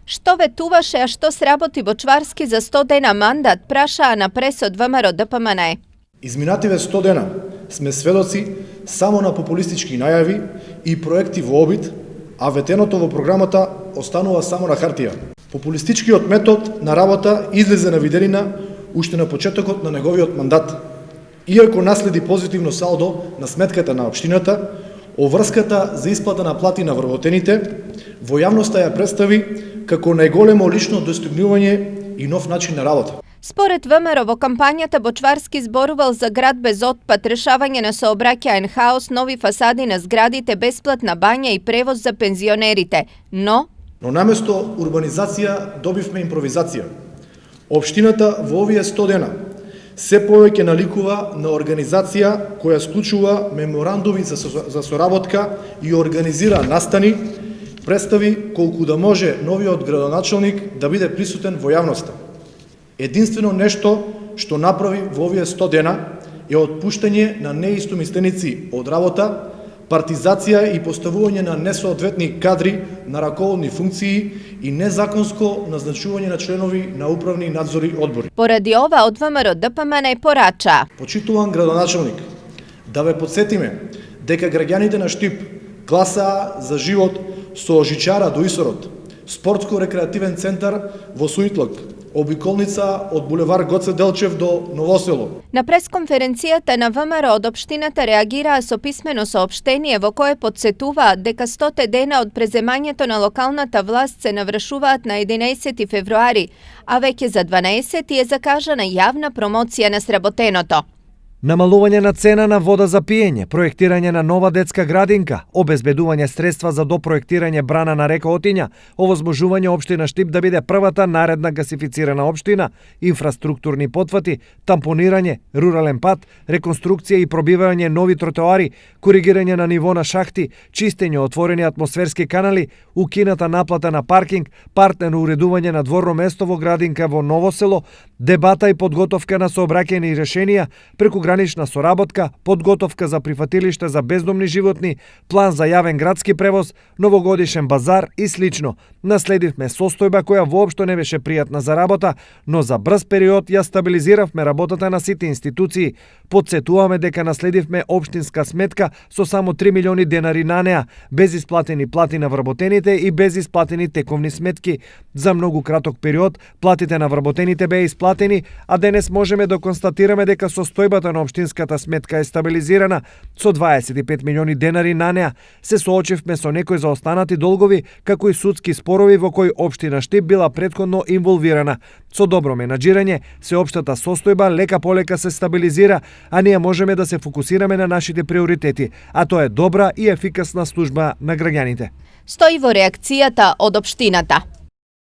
Што ветуваше, а што сработи во Чварски за 100 дена мандат, прашаа на пресот ВМРО ДПМН. Изминативе 100 дена сме сведоци само на популистички најави и проекти во обид, а ветеното во програмата останува само на хартија. Популистичкиот метод на работа излезе на виделина уште на почетокот на неговиот мандат. Иако наследи позитивно салдо на сметката на општината, оврската за исплата на плати на вработените во јавноста ја представи како најголемо лично достигнување и нов начин на работа. Според ВМРО во кампањата Бочварски зборувал за град без отпад, решавање на сообраќаен хаос, нови фасади на зградите, бесплатна бања и превоз за пензионерите. Но наместо урбанизација добивме импровизација. Општината во овие 100 дена се повеќе наликува на организација која склучува меморандуми за соработка и организира настани, представи колку да може новиот градоначалник да биде присутен во јавноста. Единствено нешто што направи во овие 100 дена е отпуштање на неистомисленици од работа, партизација и поставување на несоодветни кадри на раководни функции и незаконско назначување на членови на управни надзори одбори. Поради ова од ВМРО ДПМН порача: Почитуван градоначалник, да ве подсетиме дека граѓаните на Штип гласаа за живот со жичара до Исорот, спортско-рекреативен центар во Суитлак, обиколница од булевар Гоце Делчев до Новосело. На пресконференцијата на ВМРО од општината реагираа со писмено соопштение во кое подсетуваат дека 100 дена од преземањето на локалната власт се навршуваат на 11 февруари, а веќе за 12 е закажана јавна промоција на сработеното. Намалување на цена на вода за пиење, проектирање на нова детска градинка, обезбедување средства за допроектирање брана на река Отиња, овозможување општина Штип да биде првата наредна гасифицирана општина, инфраструктурни потфати, тампонирање, рурален пат, реконструкција и пробивање нови тротоари, коригирање на ниво на шахти, чистење отворени атмосферски канали, укината наплата на паркинг, партнерно уредување на дворно место во градинка во Ново село, дебата и подготовка на сообраќајни решенија, прекугранична соработка, подготовка за прифатилиште за бездомни животни, план за јавен градски превоз, новогодишен базар и слично. Наследивме состојба која воопшто не беше пријатна за работа, но за брз период ја стабилизиравме работата на сите институции. Подсетуваме дека наследивме општинска сметка со само 3 милиони денари на неа, без исплатени плати на вработените и без исплатени тековни сметки. За многу краток период платите на вработените беа исплатени, а денес можеме да констатираме дека состојбата на општинската сметка е стабилизирана со 25 милиони денари на неа. Се соочивме со некои заостанати долгови, како и судски спорови во кои општина Штип била претходно инволвирана. Со добро менаџирање, сеопштата состојба лека полека се стабилизира, а ние можеме да се фокусираме на нашите приоритети, а тоа е добра и ефикасна служба на граѓаните. Стои во реакцијата од општината.